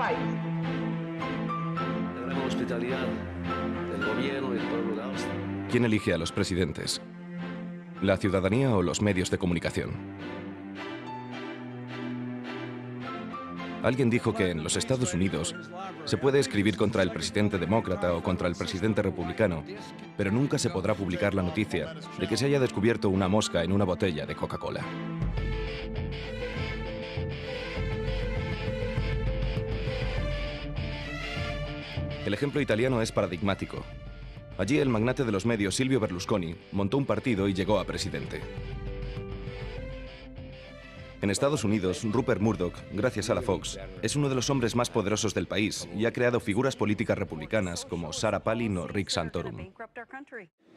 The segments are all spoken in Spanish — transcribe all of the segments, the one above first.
país. La gran hospitalidad del gobierno y del pueblo de Austria. ¿Quién elige a los presidentes? ¿La ciudadanía o los medios de comunicación? Alguien dijo que en los Estados Unidos se puede escribir contra el presidente demócrata o contra el presidente republicano, pero nunca se podrá publicar la noticia de que se haya descubierto una mosca en una botella de Coca-Cola. El ejemplo italiano es paradigmático. Allí el magnate de los medios Silvio Berlusconi montó un partido y llegó a presidente. En Estados Unidos, Rupert Murdoch, gracias a la Fox, es uno de los hombres más poderosos del país y ha creado figuras políticas republicanas como Sarah Palin o Rick Santorum.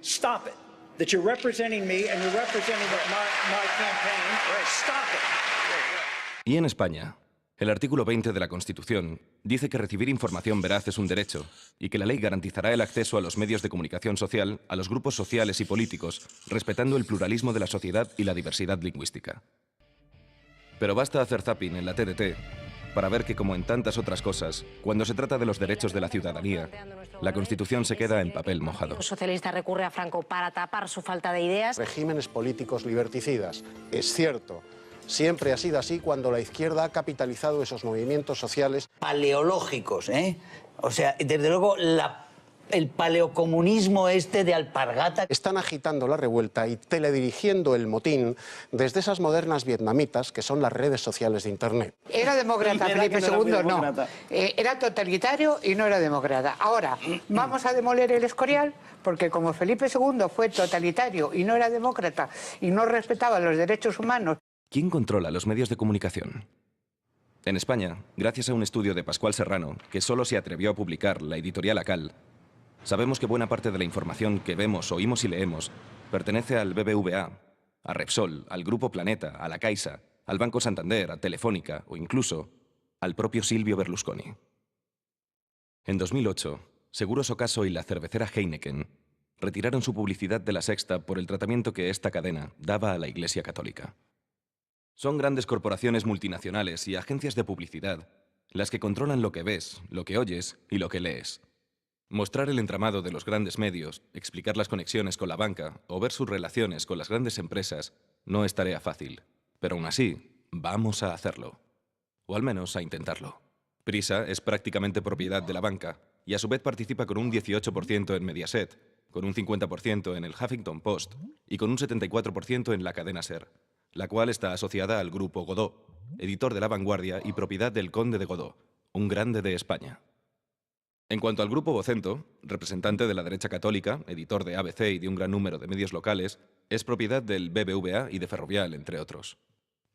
Stop it. That you're representing me and you're representing my campaign. Stop it. Y en España, el artículo 20 de la Constitución dice que recibir información veraz es un derecho y que la ley garantizará el acceso a los medios de comunicación social, a los grupos sociales y políticos, respetando el pluralismo de la sociedad y la diversidad lingüística. Pero basta hacer zapping en la TDT para ver que, como en tantas otras cosas, cuando se trata de los derechos de la ciudadanía, la Constitución se queda en papel mojado. El socialista recurre a Franco para tapar su falta de ideas. Regímenes políticos liberticidas. Es cierto, siempre ha sido así cuando la izquierda ha capitalizado esos movimientos sociales. Paleológicos, ¿eh? O sea, desde luego el paleocomunismo de Alpargata. Están agitando la revuelta y teledirigiendo el motín desde esas modernas vietnamitas que son las redes sociales de Internet. ¿Era demócrata Felipe II? No. Era totalitario y no era demócrata. Ahora, vamos a demoler el Escorial porque como Felipe II fue totalitario y no era demócrata y no respetaba los derechos humanos. ¿Quién controla los medios de comunicación? En España, gracias a un estudio de Pascual Serrano, que solo se atrevió a publicar la editorial ACAL, sabemos que buena parte de la información que vemos, oímos y leemos pertenece al BBVA, a Repsol, al Grupo Planeta, a la Caixa, al Banco Santander, a Telefónica o incluso al propio Silvio Berlusconi. En 2008, Seguros Ocaso y la cervecera Heineken retiraron su publicidad de La Sexta por el tratamiento que esta cadena daba a la Iglesia Católica. Son grandes corporaciones multinacionales y agencias de publicidad las que controlan lo que ves, lo que oyes y lo que lees. Mostrar el entramado de los grandes medios, explicar las conexiones con la banca o ver sus relaciones con las grandes empresas no es tarea fácil, pero aún así, vamos a hacerlo. O al menos a intentarlo. Prisa es prácticamente propiedad de la banca y a su vez participa con un 18% en Mediaset, con un 50% en el Huffington Post y con un 74% en la cadena SER, la cual está asociada al Grupo Godó, editor de La Vanguardia y propiedad del Conde de Godó, un grande de España. En cuanto al Grupo Vocento, representante de la derecha católica, editor de ABC y de un gran número de medios locales, es propiedad del BBVA y de Ferrovial, entre otros,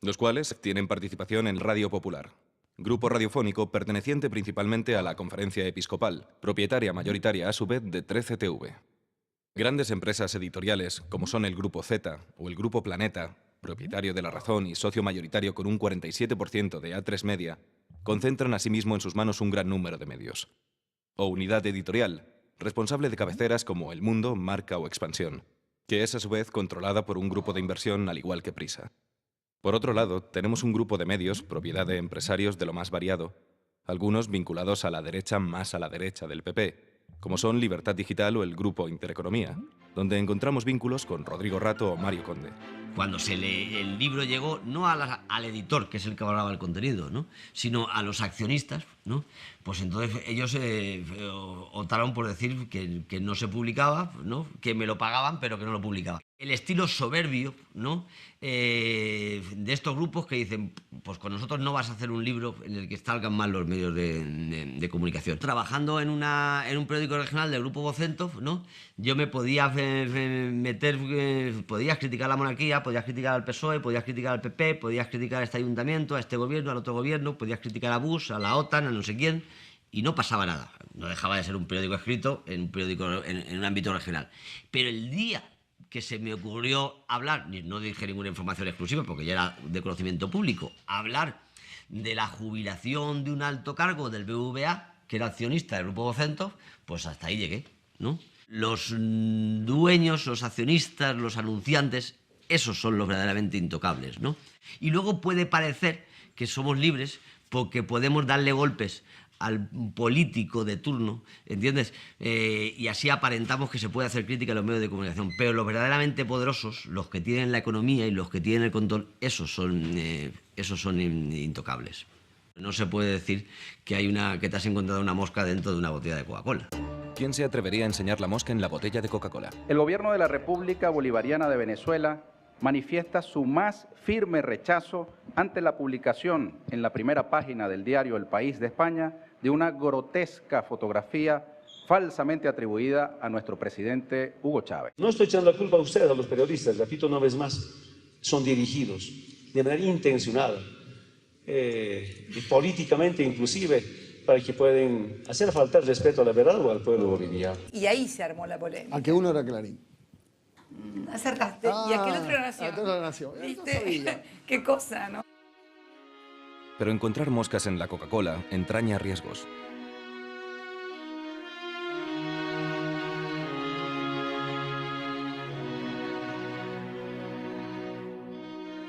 los cuales tienen participación en Radio Popular, grupo radiofónico perteneciente principalmente a la Conferencia Episcopal, propietaria mayoritaria a su vez de 13TV. Grandes empresas editoriales, como son el Grupo Z o el Grupo Planeta, propietario de La Razón y socio mayoritario con un 47% de A3 Media, concentran asimismo en sus manos un gran número de medios. O Unidad Editorial, responsable de cabeceras como El Mundo, Marca o Expansión, que es a su vez controlada por un grupo de inversión al igual que Prisa. Por otro lado, tenemos un grupo de medios, propiedad de empresarios de lo más variado, algunos vinculados a la derecha más a la derecha del PP, como son Libertad Digital o el Grupo Intereconomía, donde encontramos vínculos con Rodrigo Rato o Mario Conde. Cuando el libro llegó no al editor, que es el que valoraba el contenido, ¿no?, sino a los accionistas, ¿no?, pues entonces ellos optaron por decir que no se publicaba, ¿no?, que me lo pagaban pero que no lo publicaba. El estilo soberbio, ¿no?, de estos grupos que dicen, pues con nosotros no vas a hacer un libro en el que salgan mal los medios de comunicación. Trabajando en un periódico regional del Grupo Vocento, ¿no?, yo me podía meter, podías criticar la monarquía, podías criticar al PSOE, podías criticar al PP, podías criticar a este ayuntamiento, a este gobierno, al otro gobierno, podías criticar a Bush, a la OTAN, a no sé quién, y no pasaba nada. No dejaba de ser un periódico escrito en un periódico en un ámbito regional. Pero el día que se me ocurrió hablar, no dije ninguna información exclusiva porque ya era de conocimiento público, hablar de la jubilación de un alto cargo del BBVA, que era accionista del Grupo Vocento, pues hasta ahí llegué, ¿no? Los dueños, los accionistas, los anunciantes, esos son los verdaderamente intocables, ¿no? Y luego puede parecer que somos libres porque podemos darle golpes al político de turno, ¿entiendes? Y así aparentamos que se puede hacer crítica a los medios de comunicación. Pero los verdaderamente poderosos, los que tienen la economía y los que tienen el control, esos son intocables. No se puede decir que te has encontrado una mosca dentro de una botella de Coca-Cola. ¿Quién se atrevería a enseñar la mosca en la botella de Coca-Cola? El gobierno de la República Bolivariana de Venezuela manifiesta su más firme rechazo ante la publicación en la primera página del diario El País de España de una grotesca fotografía falsamente atribuida a nuestro presidente Hugo Chávez. No estoy echando la culpa a ustedes, a los periodistas, repito una vez más, son dirigidos de manera intencionada, y políticamente inclusive, para que puedan hacer faltar respeto a la verdad o al pueblo boliviano. Y ahí se armó la polémica. ¿A que uno era Clarín? Acertaste. Y aquel otro era Nación. Aquel era Nación. ¿Viste? Qué cosa, ¿no? Pero encontrar moscas en la Coca-Cola entraña riesgos.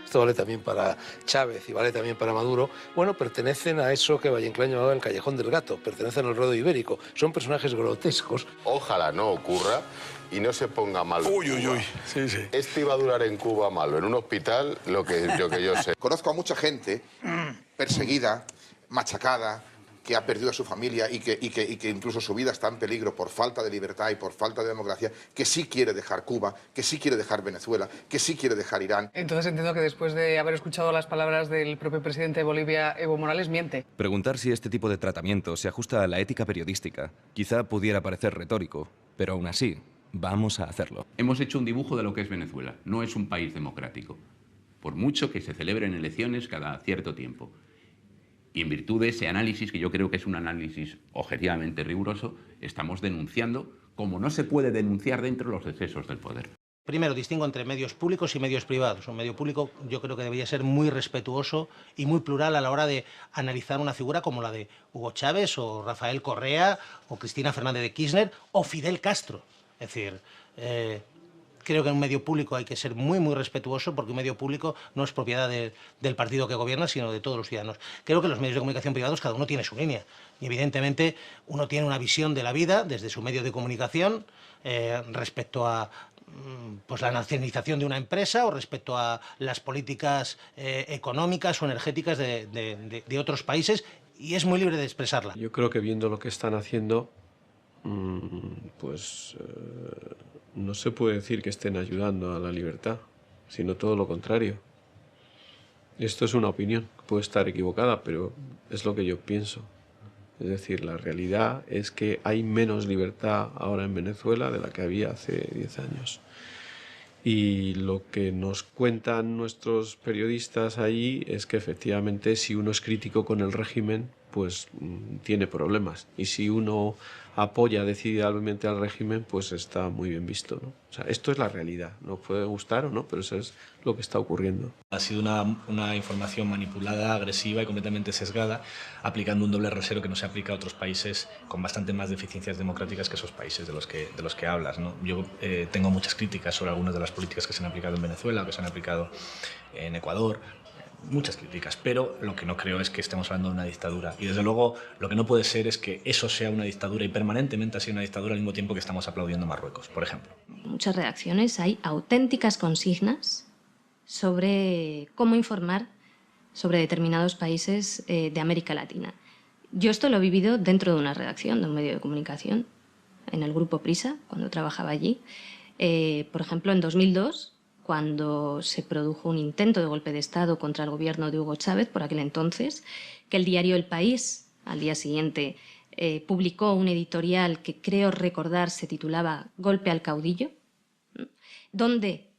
Esto vale también para Chávez y vale también para Maduro. Bueno, pertenecen a eso que Valle Inclán llamaba el Callejón del Gato, pertenecen al rodo ibérico. Son personajes grotescos. Ojalá no ocurra y no se ponga malo. Uy. Sí. Este iba a durar en Cuba malo, en un hospital, lo que yo sé. Conozco a mucha gente perseguida, machacada, que ha perdido a su familia y que incluso su vida está en peligro por falta de libertad y por falta de democracia, que sí quiere dejar Cuba, que sí quiere dejar Venezuela, que sí quiere dejar Irán. Entonces entiendo que después de haber escuchado las palabras del propio presidente de Bolivia, Evo Morales, miente. Preguntar si este tipo de tratamiento se ajusta a la ética periodística quizá pudiera parecer retórico, pero aún así, vamos a hacerlo. Hemos hecho un dibujo de lo que es Venezuela. No es un país democrático, por mucho que se celebren elecciones cada cierto tiempo. Y en virtud de ese análisis, que yo creo que es un análisis objetivamente riguroso, estamos denunciando como no se puede denunciar dentro de los excesos del poder. Primero, distingo entre medios públicos y medios privados. Un medio público yo creo que debería ser muy respetuoso y muy plural a la hora de analizar una figura como la de Hugo Chávez o Rafael Correa o Cristina Fernández de Kirchner o Fidel Castro. Es decir, creo que en un medio público hay que ser muy respetuoso, porque un medio público no es propiedad del partido que gobierna, sino de todos los ciudadanos. Creo que los medios de comunicación privados cada uno tiene su línea y evidentemente uno tiene una visión de la vida desde su medio de comunicación respecto a pues la nacionalización de una empresa o respecto a las políticas económicas o energéticas de otros países, y es muy libre de expresarla. Yo creo que viendo lo que están haciendo, no se puede decir que estén ayudando a la libertad, sino todo lo contrario. Esto es una opinión, puede estar equivocada, pero es lo que yo pienso. Es decir, la realidad es que hay menos libertad ahora en Venezuela de la que había hace 10 años. Y lo que nos cuentan nuestros periodistas ahí es que efectivamente si uno es crítico con el régimen, pues tiene problemas. Y si uno apoya decididamente al régimen, pues está muy bien visto, ¿no? O sea, esto es la realidad. Nos puede gustar o no, pero eso es lo que está ocurriendo. Ha sido una información manipulada, agresiva y completamente sesgada, aplicando un doble rasero que no se aplica a otros países con bastante más deficiencias democráticas que esos países de los que hablas, ¿no? Yo tengo muchas críticas sobre algunas de las políticas que se han aplicado en Venezuela, que se han aplicado en Ecuador. Muchas críticas, pero lo que no creo es que estemos hablando de una dictadura. Y desde luego lo que no puede ser es que eso sea una dictadura y permanentemente ha sido una dictadura al mismo tiempo que estamos aplaudiendo a Marruecos, por ejemplo. Muchas redacciones hay auténticas consignas sobre cómo informar sobre determinados países de América Latina. Yo esto lo he vivido dentro de una redacción, de un medio de comunicación, en el grupo Prisa, cuando trabajaba allí. Por ejemplo, en 2002... cuando se produjo un intento de golpe de Estado contra el gobierno de Hugo Chávez, por aquel entonces, que el diario El País, al día siguiente, publicó un editorial que creo recordar se titulaba Golpe al caudillo, donde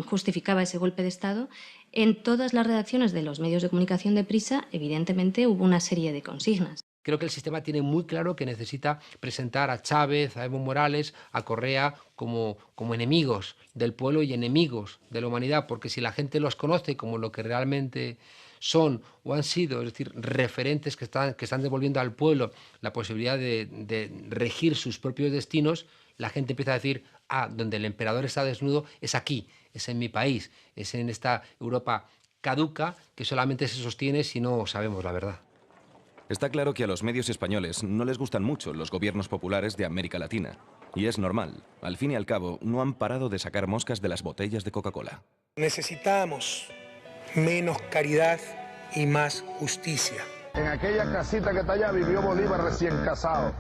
justificaba ese golpe de Estado. En todas las redacciones de los medios de comunicación de Prisa, evidentemente, hubo una serie de consignas. Creo que el sistema tiene muy claro que necesita presentar a Chávez, a Evo Morales, a Correa como enemigos del pueblo y enemigos de la humanidad, porque si la gente los conoce como lo que realmente son o han sido, es decir, referentes que están devolviendo al pueblo la posibilidad de regir sus propios destinos, la gente empieza a decir, donde el emperador está desnudo es aquí, es en mi país, es en esta Europa caduca que solamente se sostiene si no sabemos la verdad. Está claro que a los medios españoles no les gustan mucho los gobiernos populares de América Latina. Y es normal. Al fin y al cabo, no han parado de sacar moscas de las botellas de Coca-Cola. Necesitamos menos caridad y más justicia. En aquella casita que está allá vivió Bolívar recién casado.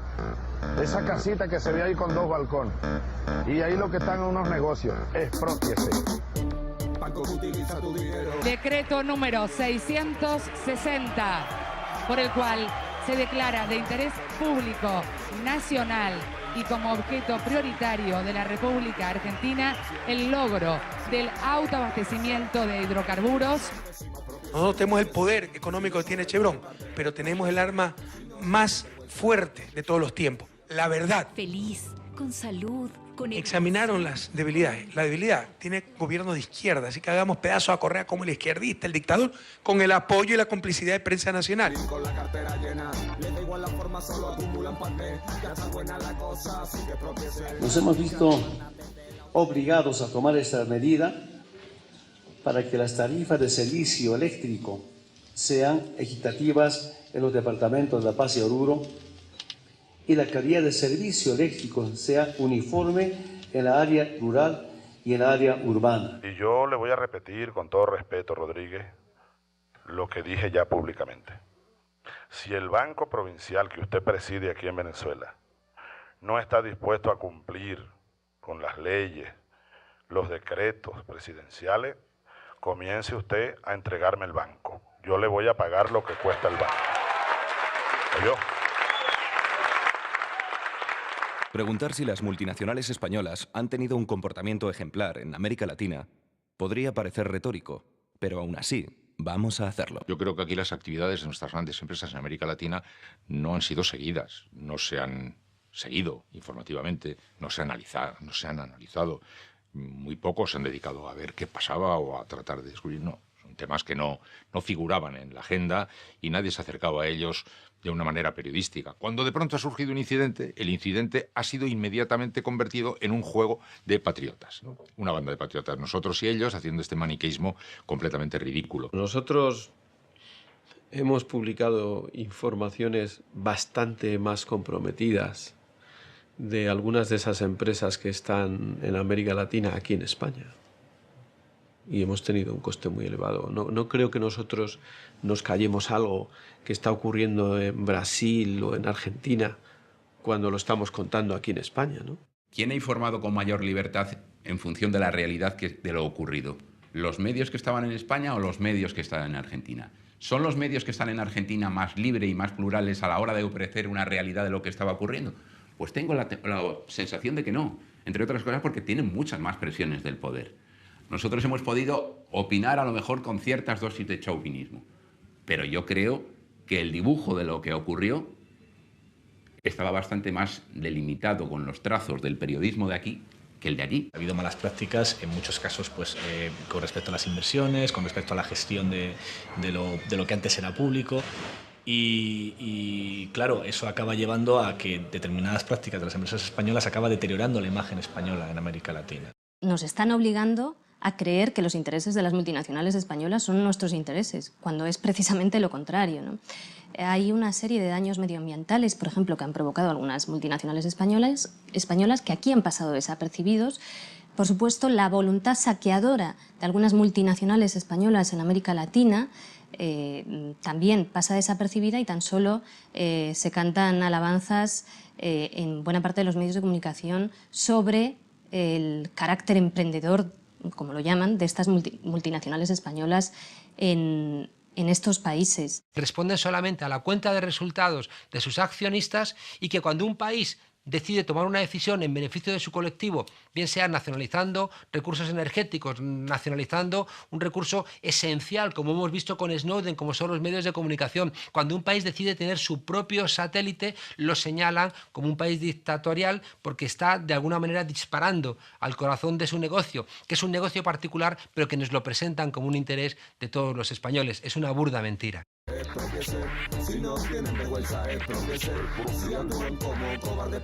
Esa casita que se ve ahí con 2 balcones. Y ahí lo que están en unos negocios. Exprópiese. Decreto número 660, por el cual se declara de interés público, nacional y como objeto prioritario de la República Argentina el logro del autoabastecimiento de hidrocarburos. Nosotros tenemos el poder económico que tiene Chevron, pero tenemos el arma más fuerte de todos los tiempos, la verdad. Feliz, con salud, con... Examinaron las debilidades. La debilidad tiene gobierno de izquierda, así que hagamos pedazos a Correa como el izquierdista, el dictador, con el apoyo y la complicidad de prensa nacional. Nos hemos visto obligados a tomar esta medida para que las tarifas de servicio eléctrico sean equitativas en los departamentos de La Paz y Oruro y la calidad de servicio eléctrico sea uniforme en la área rural y en la área urbana. Y yo le voy a repetir con todo respeto, Rodríguez, lo que dije ya públicamente. Si el Banco Provincial que usted preside aquí en Venezuela no está dispuesto a cumplir con las leyes, los decretos presidenciales, comience usted a entregarme el banco. Yo le voy a pagar lo que cuesta el banco. ¿Oyó? Preguntar si las multinacionales españolas han tenido un comportamiento ejemplar en América Latina podría parecer retórico, pero aún así, vamos a hacerlo. Yo creo que aquí las actividades de nuestras grandes empresas en América Latina no han sido seguidas, no se han seguido informativamente, no se han analizado. Muy pocos se han dedicado a ver qué pasaba o a tratar de descubrir. No, son temas que no figuraban en la agenda y nadie se acercaba a ellos de una manera periodística. Cuando de pronto ha surgido un incidente, el incidente ha sido inmediatamente convertido en un juego de patriotas, ¿no? Una banda de patriotas, nosotros y ellos, haciendo este maniqueísmo completamente ridículo. Nosotros hemos publicado informaciones bastante más comprometidas de algunas de esas empresas que están en América Latina aquí en España. Y hemos tenido un coste muy elevado. No creo que nosotros nos callemos algo que está ocurriendo en Brasil o en Argentina cuando lo estamos contando aquí en España, ¿no? ¿Quién ha informado con mayor libertad en función de la realidad de lo ocurrido? ¿Los medios que estaban en España o los medios que están en Argentina? ¿Son los medios que están en Argentina más libres y más plurales a la hora de ofrecer una realidad de lo que estaba ocurriendo? Pues tengo la sensación de que no, entre otras cosas porque tienen muchas más presiones del poder. Nosotros hemos podido opinar a lo mejor con ciertas dosis de chauvinismo, pero yo creo que el dibujo de lo que ocurrió estaba bastante más delimitado con los trazos del periodismo de aquí que el de allí. Ha habido malas prácticas en muchos casos pues, con respecto a las inversiones, con respecto a la gestión de lo que antes era público. Y claro, eso acaba llevando a que determinadas prácticas de las empresas españolas acaba deteriorando la imagen española en América Latina. Nos están obligando a creer que los intereses de las multinacionales españolas son nuestros intereses, cuando es precisamente lo contrario, ¿no? Hay una serie de daños medioambientales, por ejemplo, que han provocado algunas multinacionales españolas que aquí han pasado desapercibidos. Por supuesto, la voluntad saqueadora de algunas multinacionales españolas en América Latina también pasa desapercibida y tan solo se cantan alabanzas en buena parte de los medios de comunicación sobre el carácter emprendedor, como lo llaman, de estas multinacionales españolas en estos países. Responden solamente a la cuenta de resultados de sus accionistas y que cuando un país decide tomar una decisión en beneficio de su colectivo, bien sea nacionalizando recursos energéticos, nacionalizando un recurso esencial, como hemos visto con Snowden, como son los medios de comunicación. Cuando un país decide tener su propio satélite, lo señalan como un país dictatorial porque está de alguna manera disparando al corazón de su negocio, que es un negocio particular, pero que nos lo presentan como un interés de todos los españoles. Es una burda mentira. Si no tienen vergüenza, expropiese. Si actúan como cobardes,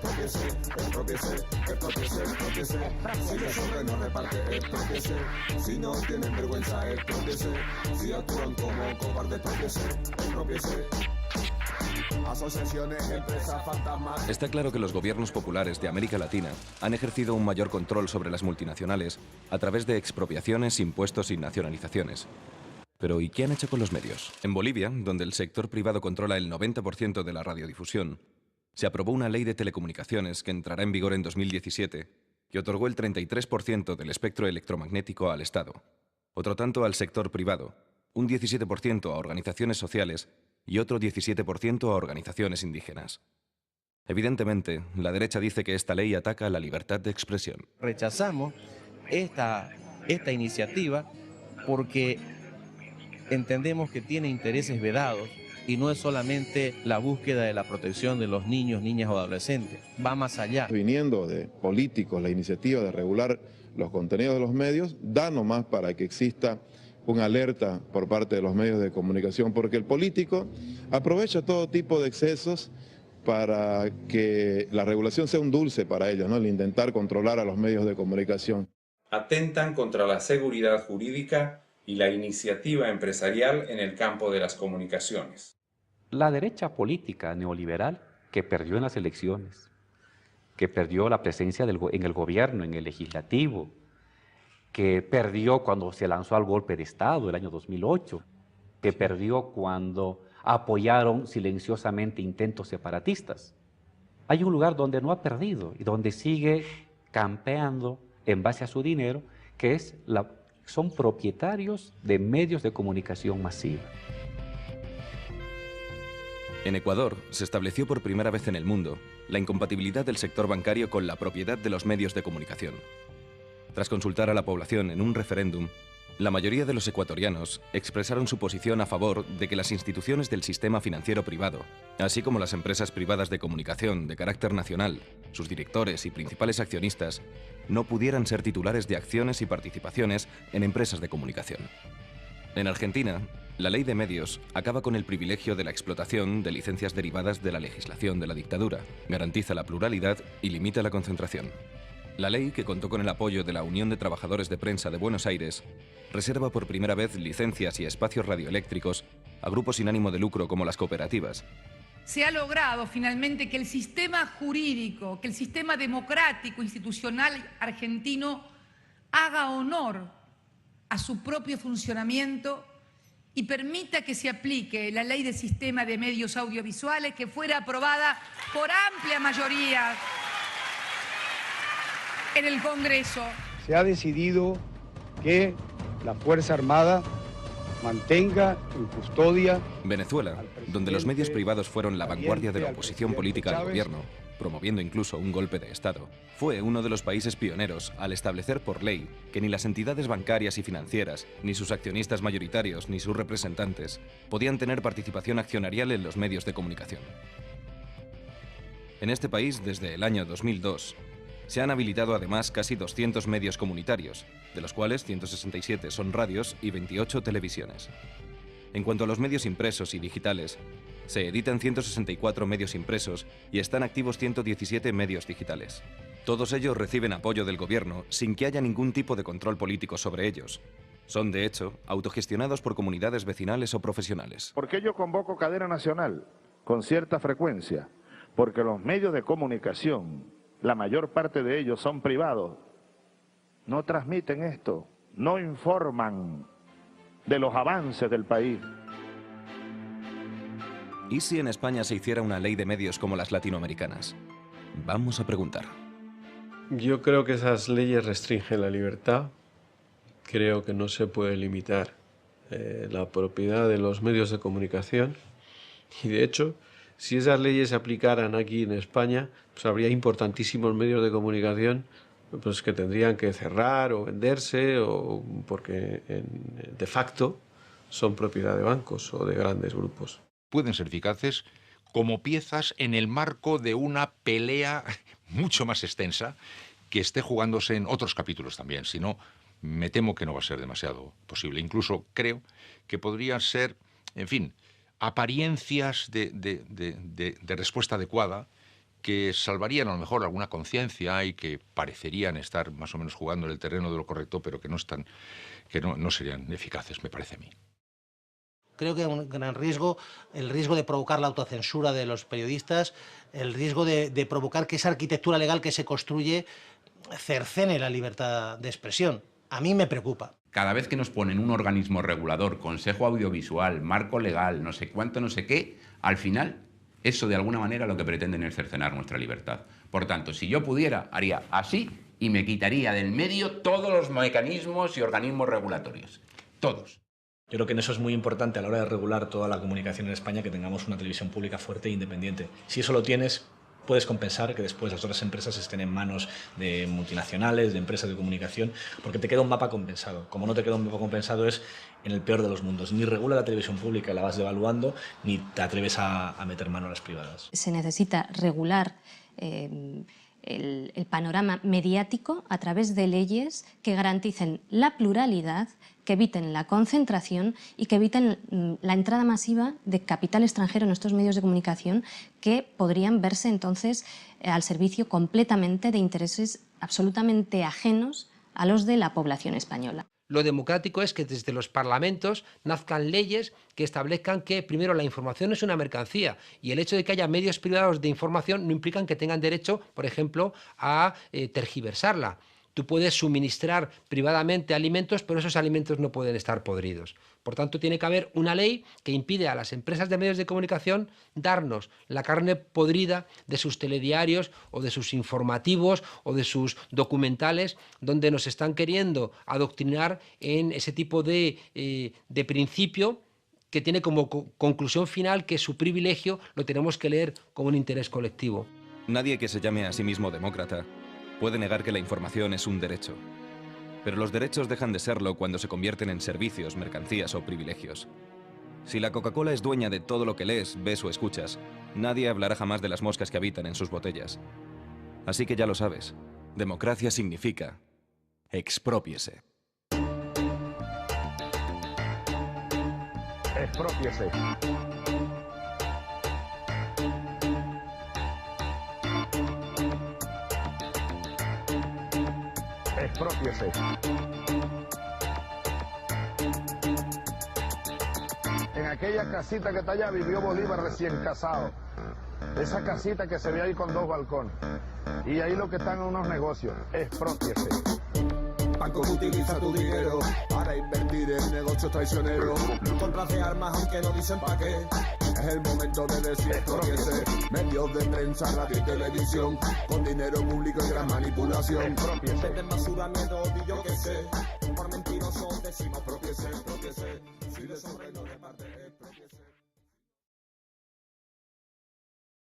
expropiese. Si les sobra no reparte, expropiese. Si no tienen vergüenza, expropiese. Si actúan como cobardes, expropiese. Asociaciones, empresas fantasmas. Está claro que los gobiernos populares de América Latina han ejercido un mayor control sobre las multinacionales a través de expropiaciones, impuestos y nacionalizaciones. Pero ¿y qué han hecho con los medios? En Bolivia, donde el sector privado controla el 90% de la radiodifusión, se aprobó una ley de telecomunicaciones que entrará en vigor en 2017, que otorgó el 33% del espectro electromagnético al Estado, otro tanto al sector privado, un 17% a organizaciones sociales y otro 17% a organizaciones indígenas. Evidentemente, la derecha dice que esta ley ataca la libertad de expresión. Rechazamos esta iniciativa porque entendemos que tiene intereses vedados y no es solamente la búsqueda de la protección de los niños, niñas o adolescentes, va más allá. Viniendo de políticos la iniciativa de regular los contenidos de los medios, da nomás para que exista una alerta por parte de los medios de comunicación, porque el político aprovecha todo tipo de excesos para que la regulación sea un dulce para ellos, ¿no? El intentar controlar a los medios de comunicación. Atentan contra la seguridad jurídica y la iniciativa empresarial en el campo de las comunicaciones. La derecha política neoliberal que perdió en las elecciones, que perdió la presencia en el gobierno, en el legislativo, que perdió cuando se lanzó al golpe de Estado el año 2008, que perdió cuando apoyaron silenciosamente intentos separatistas. Hay un lugar donde no ha perdido y donde sigue campeando en base a su dinero, que es son propietarios de medios de comunicación masiva. En Ecuador se estableció por primera vez en el mundo la incompatibilidad del sector bancario con la propiedad de los medios de comunicación. Tras consultar a la población en un referéndum, la mayoría de los ecuatorianos expresaron su posición a favor de que las instituciones del sistema financiero privado, así como las empresas privadas de comunicación de carácter nacional, sus directores y principales accionistas, no pudieran ser titulares de acciones y participaciones en empresas de comunicación. En Argentina, la ley de medios acaba con el privilegio de la explotación de licencias derivadas de la legislación de la dictadura, garantiza la pluralidad y limita la concentración. La ley, que contó con el apoyo de la Unión de Trabajadores de Prensa de Buenos Aires, reserva por primera vez licencias y espacios radioeléctricos a grupos sin ánimo de lucro como las cooperativas. Se ha logrado finalmente que el sistema jurídico, que el sistema democrático institucional argentino haga honor a su propio funcionamiento y permita que se aplique la ley de sistema de medios audiovisuales que fuera aprobada por amplia mayoría en el Congreso. Se ha decidido que la Fuerza Armada mantenga en custodia. Venezuela, donde los medios privados fueron la vanguardia de la oposición política al gobierno, promoviendo incluso un golpe de Estado, fue uno de los países pioneros al establecer por ley que ni las entidades bancarias y financieras, ni sus accionistas mayoritarios, ni sus representantes, podían tener participación accionarial en los medios de comunicación. En este país, desde el año 2002, se han habilitado además casi 200 medios comunitarios, de los cuales 167 son radios y 28 televisiones. En cuanto a los medios impresos y digitales, se editan 164 medios impresos y están activos 117 medios digitales. Todos ellos reciben apoyo del gobierno sin que haya ningún tipo de control político sobre ellos. Son, de hecho, autogestionados por comunidades vecinales o profesionales. ¿Por qué yo convoco cadena nacional con cierta frecuencia? Porque los medios de comunicación, la mayor parte de ellos son privados, no transmiten esto, no informan de los avances del país. ¿Y si en España se hiciera una ley de medios como las latinoamericanas? Vamos a preguntar. Yo creo que esas leyes restringen la libertad. Creo que no se puede limitar la propiedad de los medios de comunicación. Y de hecho, si esas leyes se aplicaran aquí en España, pues habría importantísimos medios de comunicación pues, que tendrían que cerrar o venderse, o porque de facto son propiedad de bancos o de grandes grupos. Pueden ser eficaces como piezas en el marco de una pelea mucho más extensa que esté jugándose en otros capítulos también. Si no, me temo que no va a ser demasiado posible. Incluso creo que podrían ser, en fin, apariencias de respuesta adecuada que salvarían a lo mejor alguna conciencia y que parecerían estar más o menos jugando en el terreno de lo correcto, pero que no serían eficaces, me parece a mí. Creo que hay un gran riesgo, el riesgo de provocar la autocensura de los periodistas, el riesgo de provocar que esa arquitectura legal que se construye cercene la libertad de expresión. A mí me preocupa. Cada vez que nos ponen un organismo regulador, Consejo Audiovisual, marco legal, no sé cuánto, no sé qué, al final, eso de alguna manera lo que pretenden es cercenar nuestra libertad. Por tanto, si yo pudiera, haría así y me quitaría del medio todos los mecanismos y organismos regulatorios. Todos. Yo creo que en eso es muy importante a la hora de regular toda la comunicación en España que tengamos una televisión pública fuerte e independiente. Si eso lo tienes, puedes compensar que después las otras empresas estén en manos de multinacionales, de empresas de comunicación, porque te queda un mapa compensado. Como no te queda un mapa compensado es en el peor de los mundos. Ni regula la televisión pública, la vas devaluando, ni te atreves a meter mano a las privadas. Se necesita regular el panorama mediático a través de leyes que garanticen la pluralidad, que eviten la concentración y que eviten la entrada masiva de capital extranjero en estos medios de comunicación que podrían verse entonces al servicio completamente de intereses absolutamente ajenos a los de la población española. Lo democrático es que desde los parlamentos nazcan leyes que establezcan que, primero, la información es una mercancía y el hecho de que haya medios privados de información no implican que tengan derecho, por ejemplo, a tergiversarla. Tú puedes suministrar privadamente alimentos, pero esos alimentos no pueden estar podridos. Por tanto, tiene que haber una ley que impide a las empresas de medios de comunicación darnos la carne podrida de sus telediarios o de sus informativos o de sus documentales, donde nos están queriendo adoctrinar en ese tipo de principio que tiene como conclusión final que su privilegio lo tenemos que leer como un interés colectivo. Nadie que se llame a sí mismo demócrata puede negar que la información es un derecho. Pero los derechos dejan de serlo cuando se convierten en servicios, mercancías o privilegios. Si la Coca-Cola es dueña de todo lo que lees, ves o escuchas, nadie hablará jamás de las moscas que habitan en sus botellas. Así que ya lo sabes, democracia significa exprópiese. Exprópiese. Exprópiese. En aquella casita que está allá vivió Bolívar recién casado. Esa casita que se ve ahí con 2 balcones. Y ahí lo que están en unos negocios. Exprópiese. Banco utiliza tu dinero para invertir en negocios traicioneros. Compras de armas aunque no dicen pa' qué. Es el momento de decir expropiese. Medios de prensa, radio y televisión, con dinero público y gran manipulación. Venden basura, miedo y yo qué sé. Por mentirosos